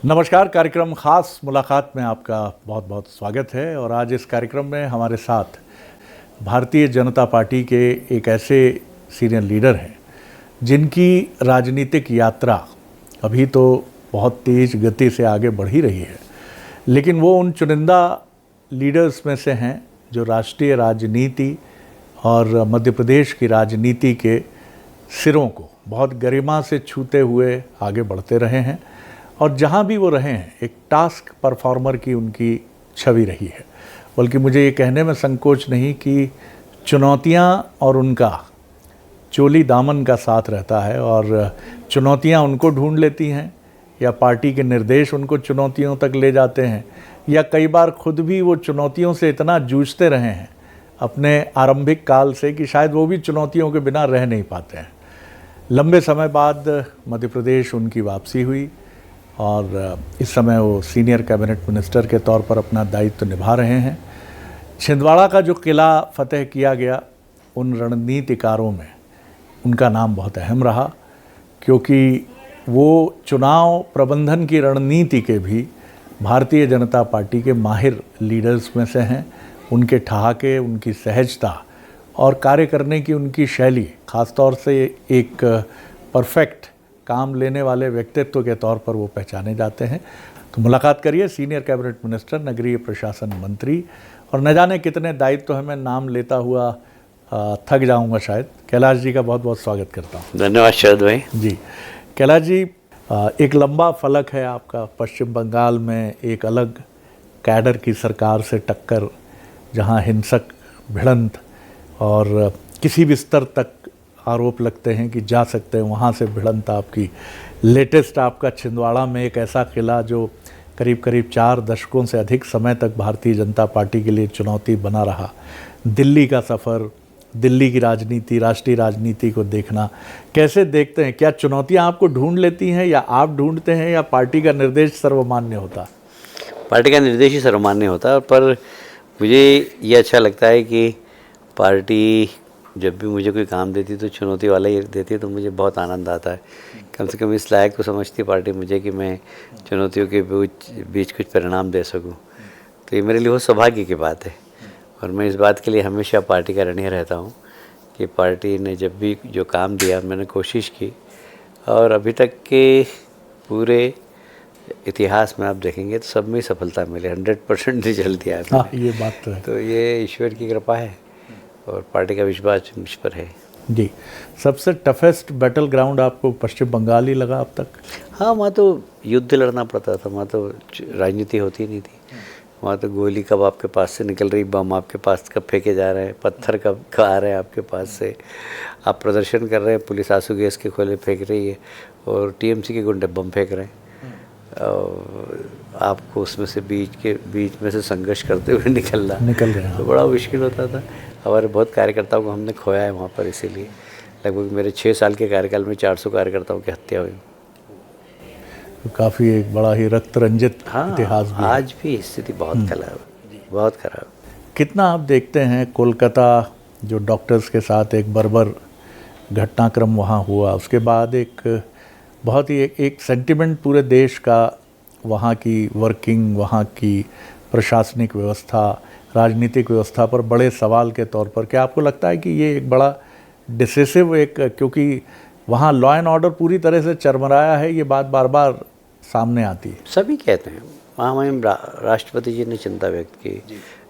नमस्कार। कार्यक्रम खास मुलाकात में आपका बहुत बहुत स्वागत है। और आज इस कार्यक्रम में हमारे साथ भारतीय जनता पार्टी के एक ऐसे सीनियर लीडर हैं जिनकी राजनीतिक यात्रा अभी तो बहुत तेज़ गति से आगे बढ़ ही रही है, लेकिन वो उन चुनिंदा लीडर्स में से हैं जो राष्ट्रीय राजनीति और मध्य प्रदेश की राजनीति के सिरों को बहुत गरिमा से छूते हुए आगे बढ़ते रहे हैं। और जहाँ भी वो रहे हैं एक टास्क परफॉर्मर की उनकी छवि रही है। बल्कि मुझे ये कहने में संकोच नहीं कि चुनौतियाँ और उनका चोली दामन का साथ रहता है, और चुनौतियाँ उनको ढूंढ लेती हैं या पार्टी के निर्देश उनको चुनौतियों तक ले जाते हैं, या कई बार खुद भी वो चुनौतियों से इतना जूझते रहे हैं अपने आरंभिक काल से कि शायद वो भी चुनौतियों के बिना रह नहीं पाते हैं। लंबे समय बाद मध्य प्रदेश उनकी वापसी हुई और इस समय वो सीनियर कैबिनेट मिनिस्टर के तौर पर अपना दायित्व निभा रहे हैं। छिंदवाड़ा का जो किला फतेह किया गया, उन रणनीतिकारों में उनका नाम बहुत अहम रहा, क्योंकि वो चुनाव प्रबंधन की रणनीति के भी भारतीय जनता पार्टी के माहिर लीडर्स में से हैं। उनके ठहाके, उनकी सहजता और कार्य करने की उनकी शैली, ख़ासतौर से एक परफेक्ट काम लेने वाले व्यक्तित्व के तौर पर वो पहचाने जाते हैं। तो मुलाकात करिए सीनियर कैबिनेट मिनिस्टर, नगरीय प्रशासन मंत्री, और न जाने कितने दायित्व हमें नाम लेता हुआ थक जाऊंगा शायद। कैलाश जी का बहुत बहुत स्वागत करता हूँ। धन्यवाद शरद भाई जी। कैलाश जी, एक लंबा फलक है आपका। पश्चिम बंगाल में एक अलग कैडर की सरकार से टक्कर, जहाँ हिंसक भिड़ंत और किसी भी स्तर तक आरोप लगते हैं कि जा सकते हैं, वहाँ से भिड़ंत आपकी। लेटेस्ट आपका छिंदवाड़ा में एक ऐसा किला जो करीब करीब 4 दशकों से अधिक समय तक भारतीय जनता पार्टी के लिए चुनौती बना रहा। दिल्ली का सफ़र, दिल्ली की राजनीति, राष्ट्रीय राजनीति को देखना कैसे देखते हैं? क्या चुनौतियाँ आपको ढूंढ लेती हैं या आप ढूंढते हैं, या पार्टी का निर्देश सर्वमान्य होता? पार्टी का निर्देश ही सर्वमान्य होता है, पर मुझे ये अच्छा लगता है कि पार्टी जब भी मुझे कोई काम देती तो चुनौती वाला ही देती है, तो मुझे बहुत आनंद आता है। कम से कम इस लायक तो समझती पार्टी मुझे कि मैं चुनौतियों के बीच कुछ परिणाम दे सकूं। तो ये मेरे लिए बहुत सौभाग्य की बात है, और मैं इस बात के लिए हमेशा पार्टी का ऋणी रहता हूं कि पार्टी ने जब भी जो काम दिया मैंने कोशिश की, और अभी तक के पूरे इतिहास में आप देखेंगे तो सब में सफलता मिली। 100% रिजल्ट दिया है। ये बात तो है। तो ये ईश्वर की कृपा है और पार्टी का विश्वास मुझ पर है। जी। सबसे टफेस्ट बैटल ग्राउंड आपको पश्चिम बंगाल ही लगा अब तक? हाँ, वहाँ तो युद्ध लड़ना पड़ता था, वहाँ तो राजनीति होती नहीं थी। वहाँ तो गोली कब आपके पास से निकल रही, बम आपके पास कब फेंके जा रहे हैं, पत्थर कब आ रहे हैं आपके पास से, आप प्रदर्शन कर रहे हैं, पुलिस आंसू गैस के गोले फेंक रही है और टीएमसी के गुंडे बम फेंक रहे हैं, और आपको उसमें से बीच में से संघर्ष करते हुए निकल रहे हैं। तो बड़ा मुश्किल होता था। हमारे बहुत कार्यकर्ताओं को हमने खोया है वहाँ पर, इसीलिए लगभग मेरे 6 साल के कार्यकाल में 400 कार्यकर्ताओं की हत्या हुई। तो काफ़ी एक बड़ा ही रक्त रंजित इतिहास भी आज भी स्थिति बहुत खराब, बहुत खराब। कितना आप देखते हैं कोलकाता जो डॉक्टर्स के साथ एक बर्बर घटनाक्रम वहाँ हुआ, उसके बाद एक बहुत ही एक सेंटिमेंट पूरे देश का वहाँ की वर्किंग, वहाँ की प्रशासनिक व्यवस्था, राजनीतिक व्यवस्था पर बड़े सवाल के तौर पर, क्या आपको लगता है कि ये एक बड़ा डिसिसिव क्योंकि वहाँ लॉ एंड ऑर्डर पूरी तरह से चरमराया है, ये बात बार बार सामने आती है? सभी कहते हैं। वहाँ राष्ट्रपति जी ने चिंता व्यक्त की,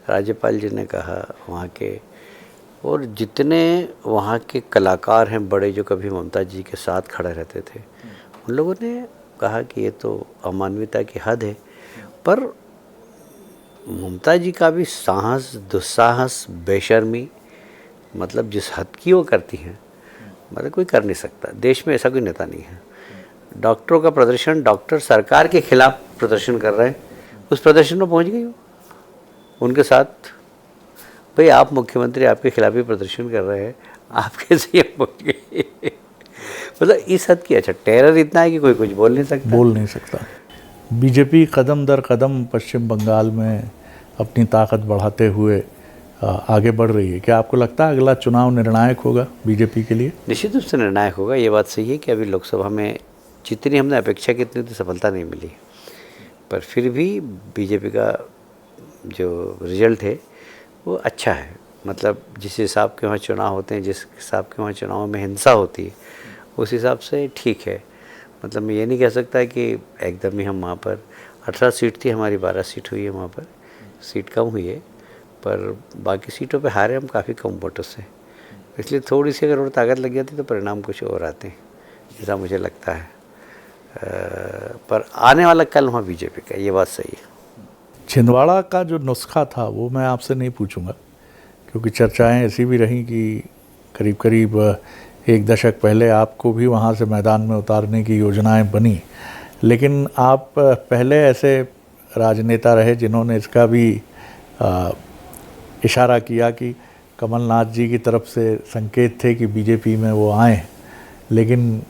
राज्यपाल जी ने कहा वहाँ के, और जितने वहाँ के कलाकार हैं बड़े जो कभी ममता जी के साथ खड़े रहते थे, उन लोगों ने कहा कि ये तो अमानवीयता की हद है। पर ममता जी का भी साहस, दुस्साहस, बेशर्मी, मतलब जिस हद की वो करती हैं, मतलब कोई कर नहीं सकता। देश में ऐसा कोई नेता नहीं है। डॉक्टरों का प्रदर्शन, डॉक्टर सरकार के खिलाफ प्रदर्शन कर रहे हैं, उस प्रदर्शन में पहुंच गई हो उनके साथ। भाई आप मुख्यमंत्री, आपके खिलाफ ही प्रदर्शन कर रहे हैं, आप कैसे ये पहुँच गए? मतलब इस हद की। अच्छा, टेरर इतना है कि कोई कुछ बोल नहीं सकता। बीजेपी कदम दर कदम पश्चिम बंगाल में अपनी ताकत बढ़ाते हुए आगे बढ़ रही है। क्या आपको लगता है अगला चुनाव निर्णायक होगा बीजेपी के लिए? निश्चित रूप से निर्णायक होगा। ये बात सही है कि अभी लोकसभा में जितनी हमने अपेक्षा की उतनी सफलता नहीं मिली। पर फिर भी बीजेपी का जो रिजल्ट है वो अच्छा है। मतलब जिस हिसाब के वहाँ चुनाव होते हैं, जिस हिसाब के वहाँ चुनाव में हिंसा होती है, उस हिसाब से ठीक है। मतलब मैं ये नहीं कह सकता कि एकदम ही हम वहाँ पर 18 सीट थी हमारी, 12 सीट हुई है वहाँ पर, सीट कम हुई है, पर बाकी सीटों पे हारे हम काफ़ी कम वोटों से। इसलिए थोड़ी सी अगर और ताकत लग जाती तो परिणाम कुछ और आते हैं, ऐसा मुझे लगता है। पर आने वाला कल वहाँ बीजेपी का, ये बात सही है। छिंदवाड़ा का जो नुस्खा था वो मैं आपसे नहीं पूछूंगा, क्योंकि चर्चाएं ऐसी भी रहीं कि करीब करीब एक दशक पहले आपको भी वहाँ से मैदान में उतारने की योजनाएं बनी, लेकिन आप पहले ऐसे राजनेता रहे जिन्होंने इसका भी इशारा किया कि कमलनाथ जी की तरफ से संकेत थे कि बीजेपी में वो आएँ, लेकिन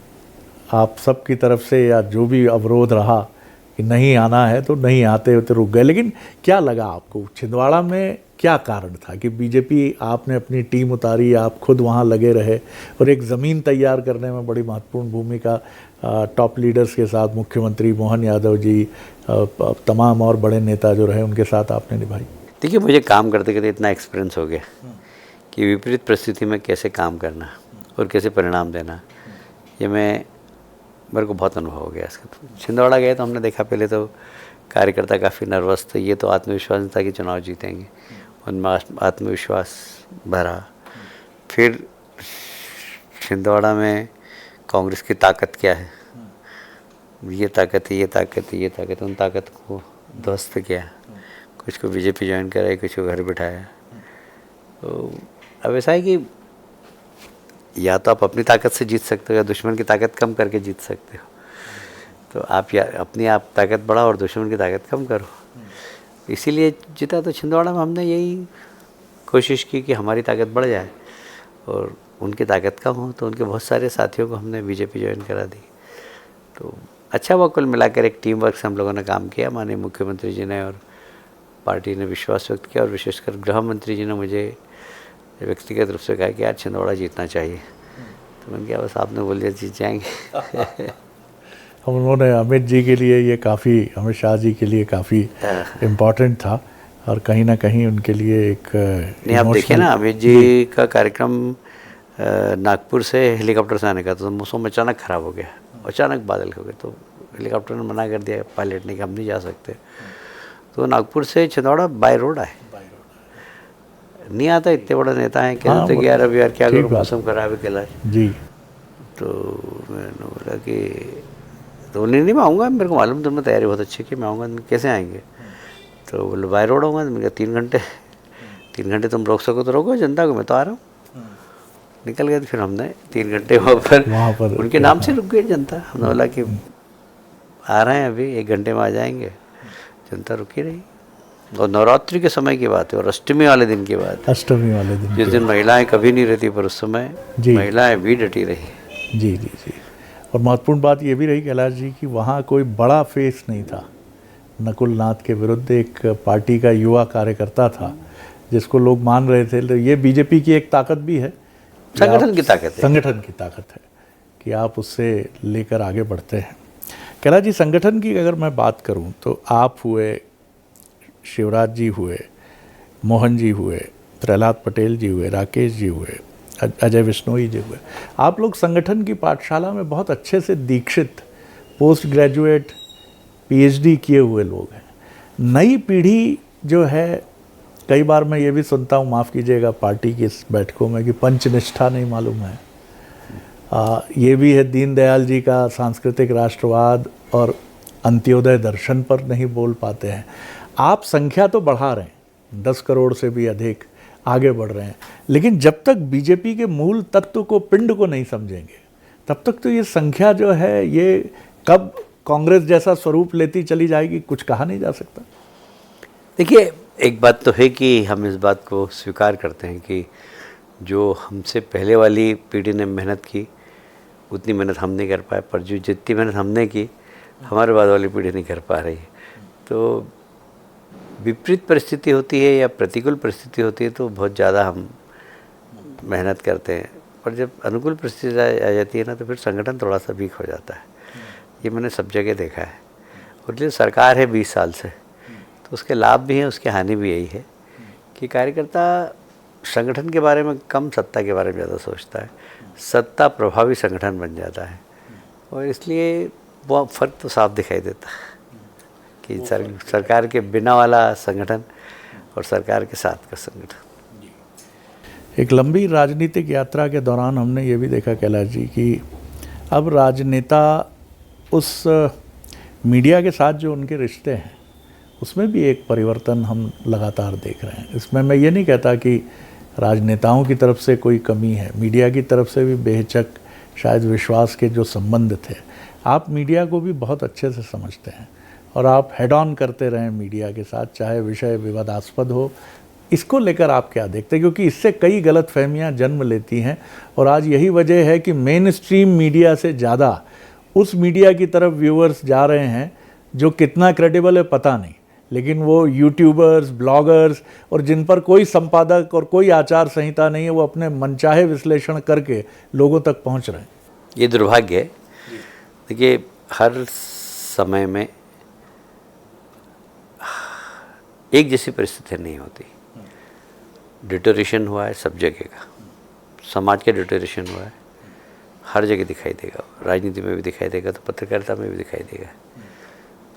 आप सब की तरफ से या जो भी अवरोध रहा कि नहीं आना है तो नहीं आते तो रुक गए। लेकिन क्या लगा आपको छिंदवाड़ा में, क्या कारण था कि बीजेपी, आपने अपनी टीम उतारी, आप खुद वहाँ लगे रहे और एक ज़मीन तैयार करने में बड़ी महत्वपूर्ण भूमिका टॉप लीडर्स के साथ, मुख्यमंत्री मोहन यादव जी, तमाम और बड़े नेता जो रहे उनके साथ आपने निभाई? देखिए, मुझे काम करते करते इतना एक्सपीरियंस हो गया कि विपरीत परिस्थिति में कैसे काम करना और कैसे परिणाम देना, ये मेरे को बहुत अनुभव हो गया इसका। छिंदवाड़ा गए तो हमने देखा, पहले तो कार्यकर्ता काफ़ी नर्वस थे, ये तो आत्मविश्वास नहीं था कि चुनाव जीतेंगे, उनमें आत्मविश्वास भरा। फिर छिंदवाड़ा में कांग्रेस की ताकत क्या है, ये ताकत है, ये ताकत है, ये ताकत है, उन ताकत को ध्वस्त किया। कुछ को बीजेपी ज्वाइन कराई, कुछ को घर बिठाया। तो अब ऐसा है कि या तो आप अपनी ताकत से जीत सकते हो या दुश्मन की ताकत कम करके जीत सकते हो। तो आप या अपनी आप ताकत बढ़ाओ और दुश्मन की ताकत कम करो। इसीलिए जीता। तो छिंदवाड़ा में हमने यही कोशिश की कि हमारी ताकत बढ़ जाए और उनकी ताकत कम हो, तो उनके बहुत सारे साथियों को हमने बीजेपी ज्वाइन करा दी। तो अच्छा हुआ, कुल मिलाकर एक टीम वर्क से हम लोगों ने काम किया। माननीय मुख्यमंत्री जी ने और पार्टी ने विश्वास व्यक्त किया और विशेषकर गृह मंत्री जी ने मुझे व्यक्तिगत रूप से कहा कि यार छिंदवाड़ा जीतना चाहिए। तो मैंने कहा बस आपने बोल दिया जीत जाएंगे। हम उन्होंने अमित जी के लिए ये काफ़ी, अमित शाह जी के लिए काफ़ी इम्पोर्टेंट था और कहीं ना कहीं उनके लिए एक नहीं, आप देखिए ना, अमित जी का कार्यक्रम नागपुर से हेलीकॉप्टर से आने का, तो मौसम अचानक ख़राब हो गया, अचानक बादल हो गए, तो हेलीकॉप्टर ने मना कर दिया पायलट ने कि हम नहीं जा सकते। तो नागपुर से छिंदवाड़ा बाय रोड आए। नहीं आता, इतने बड़े नेता हैं, कहते थे कि यार अब यार क्या करूँ, मौसम खराब है कैलाश जी। तो मैंने बोला कि तो नहीं मैं आऊँगा, मेरे को मालूम तुमने तैयारी बहुत अच्छी की, मैं आऊँगा। कैसे आएंगे? तो बोले बाय रोड आऊँगा। मैंने कहा 3 घंटे तुम रोक सको तो रोको जनता को, मैं तो आ रहा हूँ। निकल गए। फिर हमने 3 घंटे वहाँ पर उनके नाम से रुक गई जनता। हमने बोला कि आ रहे हैं अभी 1 घंटे में आ जाएंगे। जनता रुकी रही। और नवरात्रि के समय की बात है और अष्टमी वाले दिन की बात है। अष्टमी वाले दिन, जिस दिन महिलाएं कभी नहीं रहती, पर उस समय महिलाएं भी डटी रही। जी जी जी। और महत्वपूर्ण बात ये भी रही कैलाश जी कि वहाँ कोई बड़ा फेस नहीं था। नकुल नाथ के विरुद्ध एक पार्टी का युवा कार्यकर्ता था जिसको लोग मान रहे थे। तो ये बीजेपी की एक ताकत भी है, संगठन की ताकत है। संगठन की ताकत है कि आप उससे लेकर आगे बढ़ते हैं। कैलाश जी, संगठन की अगर मैं बात करूं तो आप हुए, शिवराज जी हुए, मोहन जी हुए, प्रहलाद पटेल जी हुए, राकेश जी हुए, अजय विश्नोई जी हुए, आप लोग संगठन की पाठशाला में बहुत अच्छे से दीक्षित, पोस्ट ग्रेजुएट, पीएचडी किए हुए लोग हैं। नई पीढ़ी जो है, कई बार मैं ये भी सुनता हूँ, माफ़ कीजिएगा, पार्टी की इस बैठकों में कि पंचनिष्ठा नहीं मालूम है। ये भी है, दीनदयाल जी का सांस्कृतिक राष्ट्रवाद और अंत्योदय दर्शन पर नहीं बोल पाते हैं। आप संख्या तो बढ़ा रहे हैं, 10 करोड़ से भी अधिक आगे बढ़ रहे हैं, लेकिन जब तक बीजेपी के मूल तत्व को, पिंड को नहीं समझेंगे, तब तक तो ये संख्या जो है, ये कब कांग्रेस जैसा स्वरूप लेती चली जाएगी, कुछ कहा नहीं जा सकता। देखिए, एक बात तो है कि हम इस बात को स्वीकार करते हैं कि जो हमसे पहले वाली पीढ़ी ने मेहनत की, उतनी मेहनत हम नहीं कर पाए, पर जो जितनी मेहनत हमने की, हमारे बाद वाली पीढ़ी नहीं कर पा रही है। तो विपरीत परिस्थिति होती है या प्रतिकूल परिस्थिति होती है तो बहुत ज़्यादा हम मेहनत करते हैं, पर जब अनुकूल परिस्थिति आ जाती है ना, तो फिर संगठन थोड़ा सा वीक हो जाता है। ये मैंने सब जगह देखा है। और जो सरकार है 20 साल से, तो उसके लाभ भी हैं, उसकी हानि भी यही है कि कार्यकर्ता संगठन के बारे में कम, सत्ता के बारे में ज़्यादा सोचता है। सत्ता प्रभावी संगठन बन जाता है और इसलिए वो फ़र्क तो साफ दिखाई देता है कि सरकार के बिना वाला संगठन और सरकार के साथ का संगठन। एक लंबी राजनीतिक यात्रा के दौरान हमने ये भी देखा कैलाश जी कि अब राजनेता उस मीडिया के साथ जो उनके रिश्ते हैं उसमें भी एक परिवर्तन हम लगातार देख रहे हैं। इसमें मैं ये नहीं कहता कि राजनेताओं की तरफ से कोई कमी है, मीडिया की तरफ से भी बेहिचक शायद विश्वास के जो संबंध थे, आप मीडिया को भी बहुत अच्छे से समझते हैं और आप हेड ऑन करते रहें मीडिया के साथ, चाहे विषय विवादास्पद हो। इसको लेकर आप क्या देखते हैं? क्योंकि इससे कई गलतफहमियां जन्म लेती हैं और आज यही वजह है कि मेन स्ट्रीम मीडिया से ज़्यादा उस मीडिया की तरफ व्यूअर्स जा रहे हैं जो कितना क्रेडिबल है पता नहीं, लेकिन वो यूट्यूबर्स, ब्लॉगर्स और जिन पर कोई संपादक और कोई आचार संहिता नहीं है, वो अपने मनचाहे विश्लेषण करके लोगों तक पहुंच रहे हैं। ये दुर्भाग्य है। देखिए, हर समय में एक जैसी परिस्थिति नहीं होती। डिटोरेशन हुआ है सब जगह का, समाज का डिटोरेशन हुआ है, हर जगह दिखाई देगा। राजनीति में भी दिखाई देगा, तो पत्रकारिता में भी दिखाई देगा।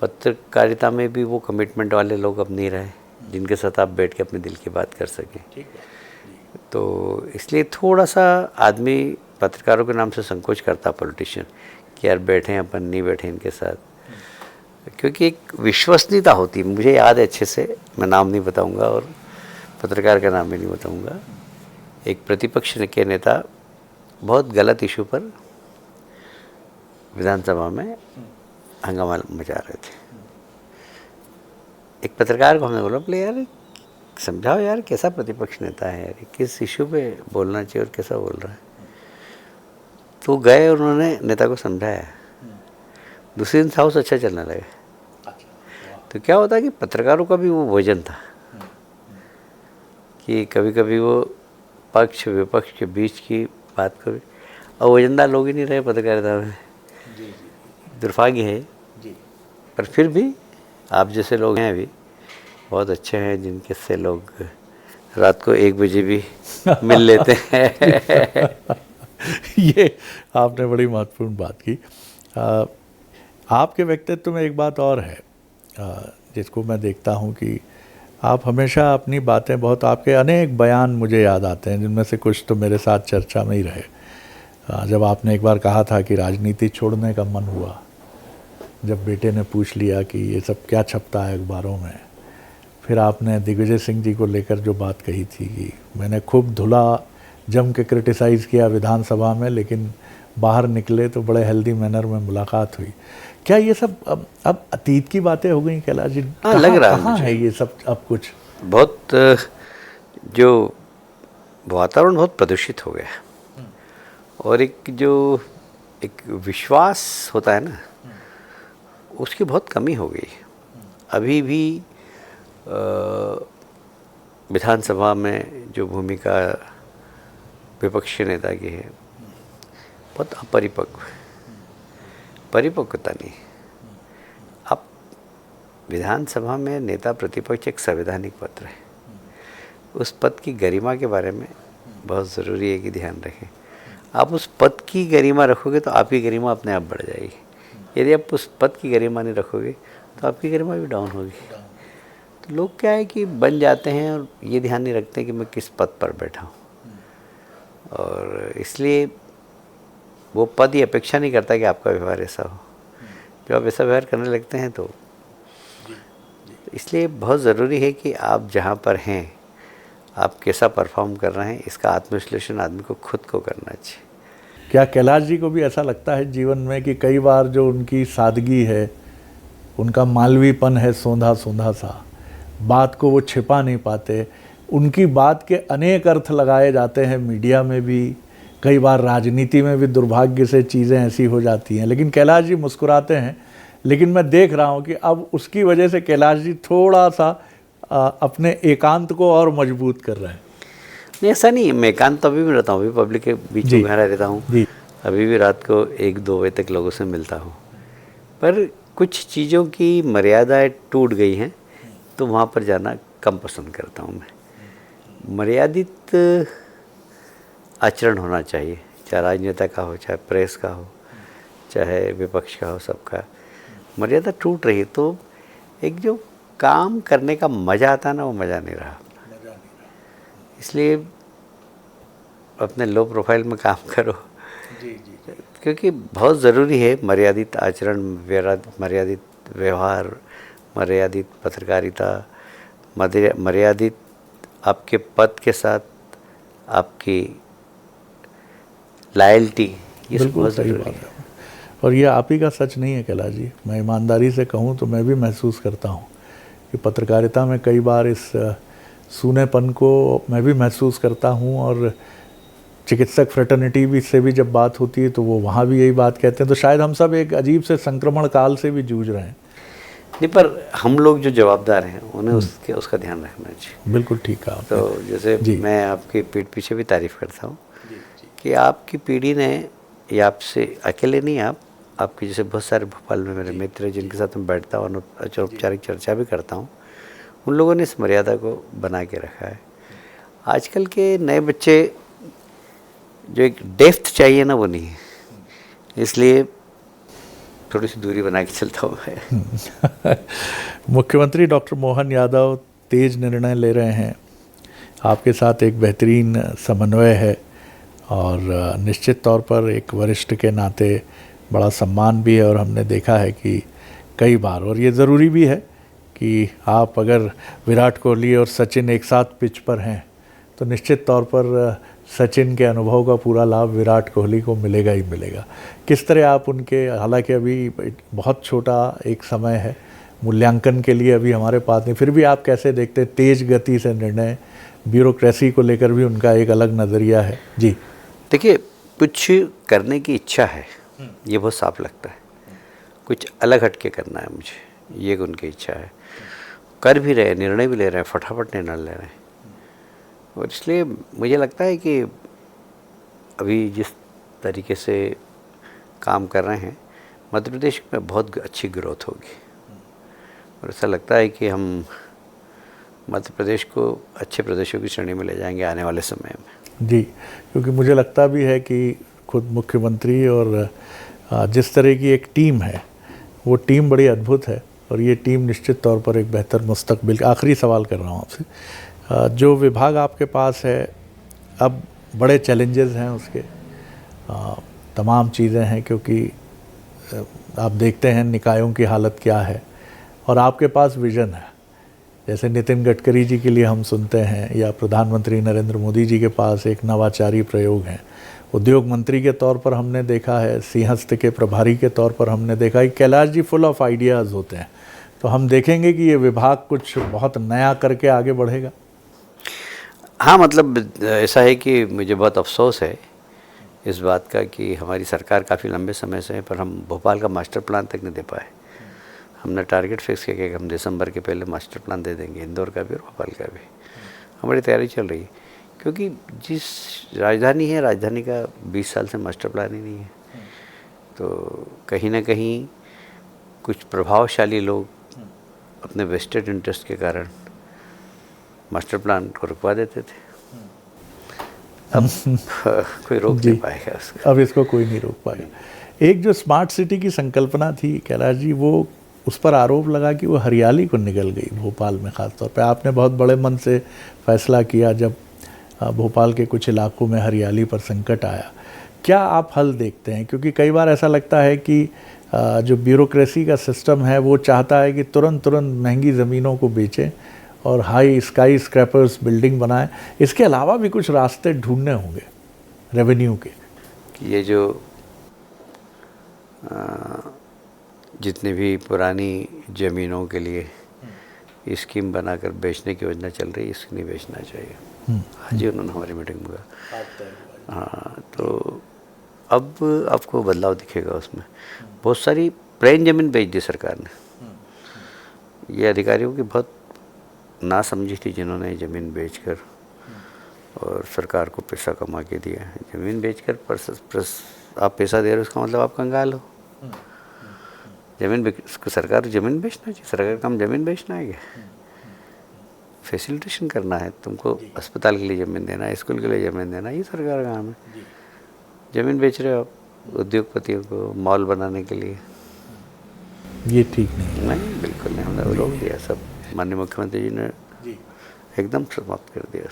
पत्रकारिता में भी वो कमिटमेंट वाले लोग अब नहीं रहे जिनके साथ आप बैठ के अपने दिल की बात कर सकें। तो इसलिए थोड़ा सा आदमी पत्रकारों के नाम से संकोच करता, पॉलिटिशियन, कि यार बैठें अपन, नहीं बैठें इनके साथ, क्योंकि एक विश्वसनीयता होती है। मुझे याद है अच्छे से, मैं नाम नहीं बताऊंगा और पत्रकार का नाम भी नहीं बताऊंगा। एक प्रतिपक्ष के नेता बहुत गलत इशू पर विधानसभा में हंगामा मचा रहे थे। एक पत्रकार को हमने बोला, बोले यार समझाओ यार, कैसा प्रतिपक्ष नेता है यार, किस इशू पे बोलना चाहिए और कैसा बोल रहा है। तो गए, उन्होंने नेता को समझाया। दूसरे दिन हाउस अच्छा चलने लगा। तो क्या होता है कि पत्रकारों का भी वो भोजन था कि कभी कभी वो पक्ष विपक्ष के बीच की बात को, और वजनदार लोग ही नहीं रहे पत्रकारिता में। दुर्भाग्य है, पर फिर भी आप जैसे लोग हैं अभी बहुत अच्छे हैं, जिनके से लोग रात को 1 बजे भी मिल लेते हैं। ये आपने बड़ी महत्वपूर्ण बात की। आपके व्यक्तित्व में एक बात और है जिसको मैं देखता हूँ कि आप हमेशा अपनी बातें, बहुत आपके अनेक बयान मुझे याद आते हैं, जिनमें से कुछ तो मेरे साथ चर्चा में ही रहे। जब आपने एक बार कहा था कि राजनीति छोड़ने का मन हुआ, जब बेटे ने पूछ लिया कि ये सब क्या छपता है अखबारों में, फिर आपने दिग्विजय सिंह जी को लेकर जो बात कही थी कि मैंने खूब धुला, जम के क्रिटिसाइज़ किया विधानसभा में, लेकिन बाहर निकले तो बड़े हेल्दी मैनर में मुलाकात हुई। क्या ये सब अब अतीत की बातें हो गई कैलाश जी? हाँ, लग रहा है कहाँ है ये सब अब? कुछ बहुत जो वातावरण बहुत प्रदूषित हो गया और एक विश्वास होता है ना, उसकी बहुत कमी हो गई। अभी भी विधानसभा में जो भूमिका विपक्षी नेता की है बहुत परिपक्वता नहीं। अब विधानसभा में नेता प्रतिपक्ष एक संवैधानिक पद है, उस पद की गरिमा के बारे में बहुत ज़रूरी है कि ध्यान रखें। आप उस पद की गरिमा रखोगे तो आपकी गरिमा अपने आप बढ़ जाएगी। यदि आप उस पद की गरिमा नहीं रखोगे तो आपकी गरिमा भी डाउन होगी। तो लोग क्या है कि बन जाते हैं और ये ध्यान नहीं रखते कि मैं किस पद पर बैठा हूँ, और इसलिए वो पद ये अपेक्षा नहीं करता कि आपका व्यवहार ऐसा हो। जब आप ऐसा व्यवहार करने लगते हैं तो इसलिए बहुत ज़रूरी है कि आप जहाँ पर हैं आप कैसा परफॉर्म कर रहे हैं, इसका आत्मविश्लेषण आदमी को खुद को करना चाहिए। क्या कैलाश जी को भी ऐसा लगता है जीवन में कि कई बार जो उनकी सादगी है, उनका मालवीपन है, सोंधा सोंधा सा, बात को वो छिपा नहीं पाते, उनकी बात के अनेक अर्थ लगाए जाते हैं मीडिया में भी, कई बार राजनीति में भी दुर्भाग्य से चीज़ें ऐसी हो जाती हैं, लेकिन कैलाश जी मुस्कुराते हैं। लेकिन मैं देख रहा हूँ कि अब उसकी वजह से कैलाश जी थोड़ा सा अपने एकांत को और मजबूत कर रहे हैं। नहीं, ऐसा नहीं, मैं एकांत तो अभी भी रहता हूँ, अभी पब्लिक के बीच में रहता हूँ, अभी भी रात को 1-2 बजे तक लोगों से मिलता हूँ। पर कुछ चीज़ों की मर्यादाएं टूट गई हैं तो वहाँ पर जाना कम पसंद करता हूँ मैं। मर्यादित आचरण होना चाहिए, चाहे राजनेता का हो, चाहे प्रेस का हो, चाहे विपक्ष का हो, सबका। मर्यादा टूट रही तो एक जो काम करने का मज़ा आता ना, वो मज़ा नहीं रहा। इसलिए अपने लो प्रोफाइल में काम करो। क्योंकि बहुत ज़रूरी है मर्यादित आचरण, मर्यादित व्यवहार, मर्यादित पत्रकारिता, मर्यादित आपके पद के साथ आपकी लॉयल्टी, ये सब बहुत सही ज़रूरी बात है। है। और ये आप ही का सच नहीं है कैलाश जी, मैं ईमानदारी से कहूँ तो मैं भी महसूस करता हूँ कि पत्रकारिता में कई बार इस सूनेपन को मैं भी महसूस करता हूँ। और चिकित्सक फ्रेटर्निटी भी से भी जब बात होती है तो वो वहाँ भी यही बात कहते हैं। तो शायद हम सब एक अजीब से संक्रमण काल से भी जूझ रहे हैं। नहीं, पर हम लोग जो जवाबदार हैं उन्हें उसका ध्यान रखना चाहिए। बिल्कुल ठीक कहा आपने। तो जैसे जी। मैं आपकी पीठ पीछे भी तारीफ़ करता हूँ कि आपकी पीढ़ी ने, ये आपसे अकेले नहीं, आपके जैसे बहुत सारे भोपाल में मेरे मित्र हैं जिनके साथ मैं बैठता हूँ और औपचारिक चर्चा भी करता हूँ, उन लोगों ने इस मर्यादा को बना के रखा है। आजकल के नए बच्चे जो एक डेप्थ चाहिए ना, वो नहीं है, इसलिए थोड़ी सी दूरी बना के चलता हूँ मैं। मुख्यमंत्री डॉक्टर मोहन यादव तेज निर्णय ले रहे हैं, आपके साथ एक बेहतरीन समन्वय है और निश्चित तौर पर एक वरिष्ठ के नाते बड़ा सम्मान भी है। और हमने देखा है कि कई बार, और ये ज़रूरी भी है कि आप अगर विराट कोहली और सचिन एक साथ पिच पर हैं तो निश्चित तौर पर सचिन के अनुभव का पूरा लाभ विराट कोहली को मिलेगा ही मिलेगा। किस तरह आप उनके, हालांकि अभी बहुत छोटा एक समय है, मूल्यांकन के लिए अभी हमारे पास नहीं, फिर भी आप कैसे देखते हैं तेज गति से निर्णय, ब्यूरोक्रेसी को लेकर भी उनका एक अलग नज़रिया है? जी देखिए, कुछ करने की इच्छा है, ये बहुत साफ लगता है। कुछ अलग हट के करना है मुझे, ये उनकी इच्छा है। कर भी रहे, निर्णय भी ले रहे हैं, फटाफट निर्णय ले रहे हैं। और इसलिए मुझे लगता है कि अभी जिस तरीके से काम कर रहे हैं, मध्य प्रदेश में बहुत अच्छी ग्रोथ होगी। और ऐसा लगता है कि हम मध्य प्रदेश को अच्छे प्रदेशों की श्रेणी में ले जाएंगे आने वाले समय में। जी, क्योंकि मुझे लगता भी है कि खुद मुख्यमंत्री और जिस तरह की एक टीम है, वो टीम बड़ी अद्भुत है और ये टीम निश्चित तौर पर एक बेहतर मुस्तकबिल। आखिरी सवाल कर रहा हूँ आपसे, जो विभाग आपके पास है अब बड़े चैलेंजेस हैं उसके, तमाम चीज़ें हैं, क्योंकि आप देखते हैं निकायों की हालत क्या है और आपके पास विज़न है। जैसे नितिन गडकरी जी के लिए हम सुनते हैं, या प्रधानमंत्री नरेंद्र मोदी जी के पास एक नवाचारी प्रयोग हैं। उद्योग मंत्री के तौर पर हमने देखा है, सिंहस्थ के प्रभारी के तौर पर हमने देखा है, Kailash ji full of ideas होते हैं। तो हम देखेंगे कि ये विभाग कुछ बहुत नया करके आगे बढ़ेगा। हाँ, मतलब ऐसा है कि मुझे बहुत अफसोस है इस बात का कि हमारी सरकार काफ़ी लंबे समय से है, पर हम भोपाल का मास्टर प्लान तक नहीं दे पाए। हमने टारगेट फिक्स किया कि हम दिसंबर के पहले मास्टर प्लान दे देंगे, इंदौर का भी और भोपाल का भी। हमारी तैयारी चल रही है, क्योंकि जिस राजधानी है, राजधानी का 20 साल से मास्टर प्लान ही नहीं है। तो कहीं ना कहीं कुछ प्रभावशाली लोग अपने वेस्टेड इंटरेस्ट के कारण मास्टर प्लान को रुकवा देते थे। अब कोई रोक नहीं पाएगा उसको। अब इसको कोई नहीं रोक पाएगा। एक जो स्मार्ट सिटी की संकल्पना थी कैलाश जी, वो उस पर आरोप लगा कि वो हरियाली को निगल गई भोपाल में। ख़ास तौर पे आपने बहुत बड़े मन से फैसला किया जब भोपाल के कुछ इलाकों में हरियाली पर संकट आया। क्या आप हल देखते हैं? क्योंकि कई बार ऐसा लगता है कि जो ब्यूरोक्रेसी का सिस्टम है वो चाहता है कि तुरंत महंगी ज़मीनों को बेचें और हाई स्काई स्क्रैपर्स बिल्डिंग बनाएं। इसके अलावा भी कुछ रास्ते ढूंढने होंगे रेवेन्यू के। ये जो जितने भी पुरानी ज़मीनों के लिए स्कीम बनाकर बेचने की योजना चल रही है, इसको नहीं बेचना चाहिए। आज ही उन्होंने हमारी मीटिंग में कहा। हाँ, तो अब आपको बदलाव दिखेगा उसमें। बहुत सारी प्लेन ज़मीन बेच दी सरकार ने। ये अधिकारियों की बहुत ना समझी थी जिन्होंने ज़मीन बेचकर और सरकार को पैसा कमा के दिया है। ज़मीन बेचकर आप पैसा दे रहे हो, उसका मतलब आप कंगाल हो। सरकार ज़मीन बेचना चाहिए। सरकार का काम ज़मीन बेचना है क्या? फैसिलिटेशन करना है, तुमको अस्पताल के लिए ज़मीन देना है, स्कूल के लिए ज़मीन देना है, ये सरकार का काम है। ज़मीन बेच रहे हो आप उद्योगपतियों को मॉल बनाने के लिए। ये ठीक नहीं। नहीं, बिल्कुल नहीं, हमने रोक दिया सब। माननीय मुख्यमंत्री जी ने एकदम समाप्त कर दिया।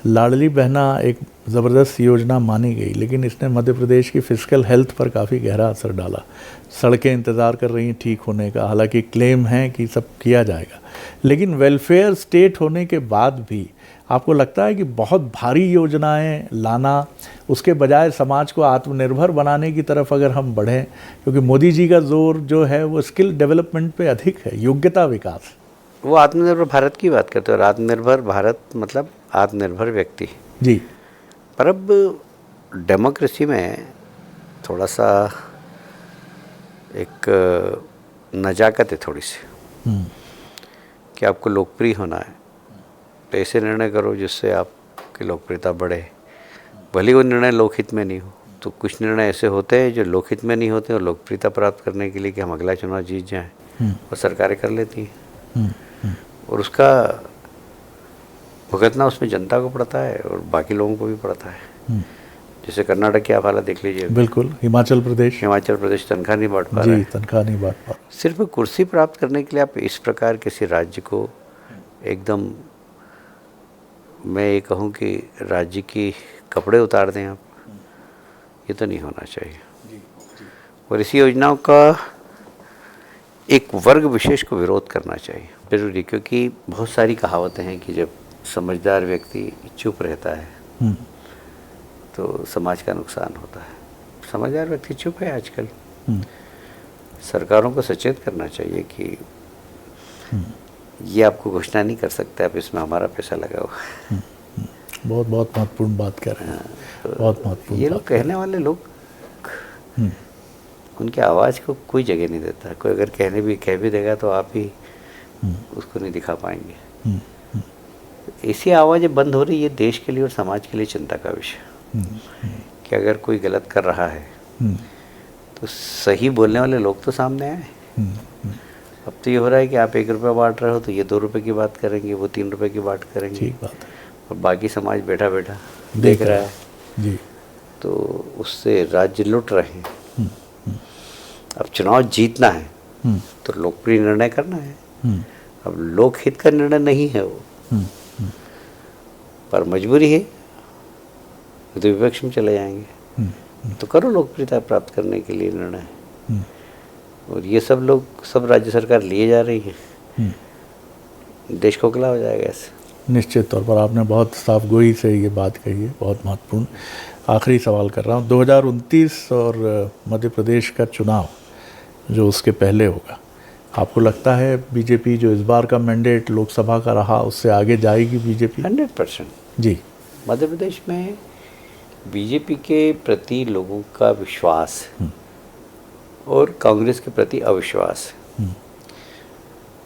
लाडली बहना एक ज़बरदस्त योजना मानी गई, लेकिन इसने मध्य प्रदेश की फिजिकल हेल्थ पर काफ़ी गहरा असर डाला। सड़कें इंतज़ार कर रही हैं ठीक होने का, हालांकि क्लेम है कि सब किया जाएगा, लेकिन वेलफेयर स्टेट होने के बाद भी आपको लगता है कि बहुत भारी योजनाएं लाना, उसके बजाय समाज को आत्मनिर्भर बनाने की तरफ अगर हम बढ़ें, क्योंकि मोदी जी का जोर जो है वो स्किल डेवलपमेंट पे अधिक है, योग्यता विकास। वो आत्मनिर्भर भारत की बात करते हैं, और आत्मनिर्भर भारत मतलब आत्मनिर्भर व्यक्ति जी। पर अब डेमोक्रेसी में थोड़ा सा एक नजाकत है थोड़ी सी कि आपको लोकप्रिय होना है तो ऐसे निर्णय करो जिससे आपकी लोकप्रियता बढ़े, भले वो निर्णय लोकहित में नहीं हो। तो कुछ निर्णय ऐसे होते हैं जो लोकहित में नहीं होते और लोकप्रियता प्राप्त करने के लिए कि हम अगला चुनाव जीत जाएं, और सरकारें कर लेती हैं, और उसका भुगतना उसमें जनता को पड़ता है और बाकी लोगों को भी पड़ता है। जैसे कर्नाटक की आप हालत देख लीजिए। बिल्कुल। हिमाचल प्रदेश तनख्वाह नहीं बांट पा रहा है। तनख्वाह नहीं बांट पा। सिर्फ कुर्सी प्राप्त करने के लिए आप इस प्रकार किसी राज्य को एकदम, मैं ये कहूँ कि राज्य की कपड़े उतार दें आप, ये तो नहीं होना चाहिए। और इसी योजनाओं का एक वर्ग विशेष को विरोध करना चाहिए जरूरी, क्योंकि बहुत सारी कहावतें हैं कि जब समझदार व्यक्ति चुप रहता है तो समाज का नुकसान होता है। समझदार व्यक्ति चुप है आजकल। सरकारों को सचेत करना चाहिए कि ये आपको घोषणा नहीं कर सकते, आप इसमें हमारा पैसा लगा हुआ। बहुत बहुत महत्वपूर्ण बात कर रहे हैं। तो बहुत महत्वपूर्ण। ये लोग कहने वाले लोग, उनकी आवाज़ को कोई जगह नहीं देता। कोई अगर कह भी देगा तो आप ही उसको नहीं दिखा पाएंगे। ऐसी आवाज़ें बंद हो रही है देश के लिए और समाज के लिए चिंता का विषय। कि अगर कोई गलत कर रहा है तो सही बोलने वाले लोग तो सामने आए। अब तो ये हो रहा है कि आप 1 रुपया बांट रहे हो तो ये 2 रुपये की बात करेंगे, वो 3 रुपये की बात करेंगे। ठीक बात है। और बाकी समाज बैठा बैठा देख रहा है जी। तो उससे राज्य लुट रहे हैं। अब चुनाव जीतना है तो लोकप्रिय निर्णय करना है। अब लोकहित का निर्णय नहीं है वो, पर मजबूरी है तो विपक्ष में चले जाएंगे। तो करो लोकप्रियता प्राप्त करने के लिए निर्णय। और ये सब लोग, सब राज्य सरकार लिए जा रही है, देश खोखला हो जाएगा ऐसे। निश्चित तौर पर आपने बहुत साफ गोई से ये बात कही है, बहुत महत्वपूर्ण। आखिरी सवाल कर रहा हूँ, 2029 और मध्य प्रदेश का चुनाव जो उसके पहले होगा, आपको लगता है बीजेपी जो इस बार का मैंडेट लोकसभा का रहा उससे आगे जाएगी बीजेपी? 100% जी। मध्य प्रदेश में बीजेपी के प्रति लोगों का विश्वास और कांग्रेस के प्रति अविश्वास,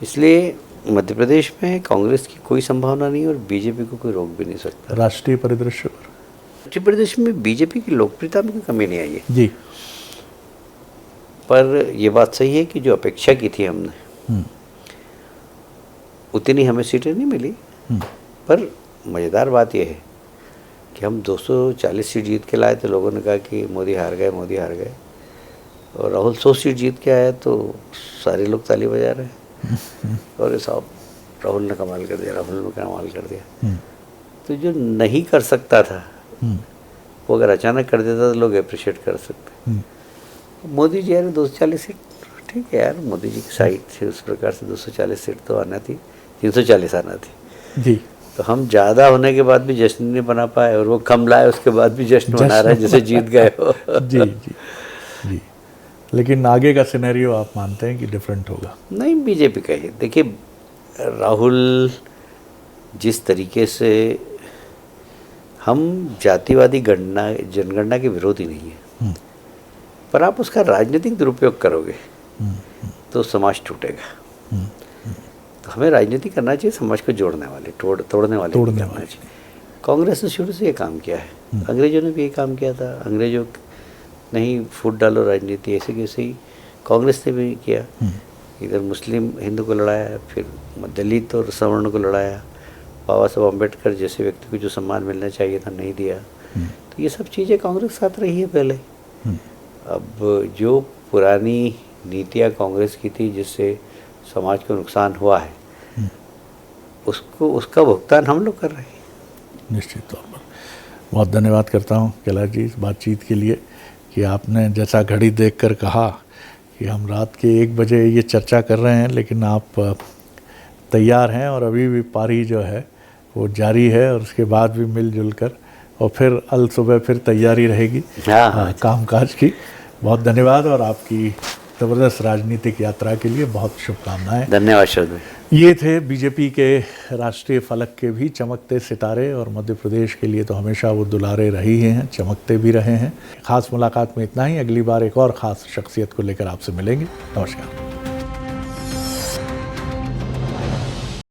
इसलिए मध्य प्रदेश में कांग्रेस की कोई संभावना नहीं और बीजेपी को कोई रोक भी नहीं सकता। राष्ट्रीय परिदृश्य पर मध्य प्रदेश में बीजेपी की लोकप्रियता में कोई कमी नहीं आई है जी। पर यह बात सही है कि जो अपेक्षा की थी हमने उतनी हमें सीटें नहीं मिली। पर मज़ेदार बात यह है कि हम 240 सीट जीत के लाए तो लोगों ने कहा कि मोदी हार गए, मोदी हार गए। और राहुल 100 सीट जीत के आया तो सारे लोग ताली बजा रहे हैं और साहब राहुल ने कमाल कर दिया, राहुल ने कमाल कर दिया। तो जो नहीं कर सकता था वो अगर अचानक कर देता तो लोग अप्रिशिएट कर सकते। मोदी जी यार 240 सीट ठीक है यार, मोदी जी की साइड थी उस प्रकार से 240 सीट तो आना थी, 340 आना थी जी। तो हम ज़्यादा होने के बाद भी जश्न नहीं बना पाए और वो कम लाए उसके बाद भी जश्न मना रहे जैसे जीत गए हो। जी जी जी। लेकिन आगे का सिनेरियो आप मानते हैं कि डिफरेंट होगा? नहीं, बीजेपी का ही देखिए, राहुल जिस तरीके से, हम जातिवादी जनगणना के विरोधी नहीं है, पर आप उसका राजनीतिक दुरुपयोग करोगे तो समाज टूटेगा। तो हमें राजनीति करना चाहिए समाज को जोड़ने वाले, तोड़ने वाले करना चाहिए। कांग्रेस ने शुरू से ये काम किया है, अंग्रेजों ने भी ये काम किया था। अंग्रेजों नहीं फूट डालो राजनीति, ऐसे कैसे ही कांग्रेस ने भी किया, इधर मुस्लिम हिंदू को लड़ाया, फिर दलित और सवर्ण को लड़ाया, बाबा साहब अम्बेडकर जैसे व्यक्ति को जो सम्मान मिलना चाहिए था नहीं दिया। तो ये सब चीज़ें कांग्रेस के साथ रही है पहले। अब जो पुरानी नीतियाँ कांग्रेस की थी जिससे समाज को नुकसान हुआ है, उसका भुगतान हम लोग कर रहे हैं। निश्चित तौर पर बहुत धन्यवाद करता हूँ कैलाश जी इस बातचीत के लिए कि आपने जैसा घड़ी देखकर कहा कि हम रात के 1 बजे ये चर्चा कर रहे हैं, लेकिन आप तैयार हैं और अभी भी पारी जो है वो जारी है और उसके बाद भी मिलजुल कर और फिर अल सुबह फिर तैयारी रहेगी कामकाज की। बहुत धन्यवाद और आपकी ज़बरदस्त राजनीतिक यात्रा के लिए बहुत शुभकामनाएं। धन्यवाद शरद भाई। ये थे बीजेपी के राष्ट्रीय फलक के भी चमकते सितारे और मध्य प्रदेश के लिए तो हमेशा वो दुलारे रही हैं, चमकते भी रहे हैं। खास मुलाकात में इतना ही, अगली बार एक और ख़ास शख्सियत को लेकर आपसे मिलेंगे। नमस्कार।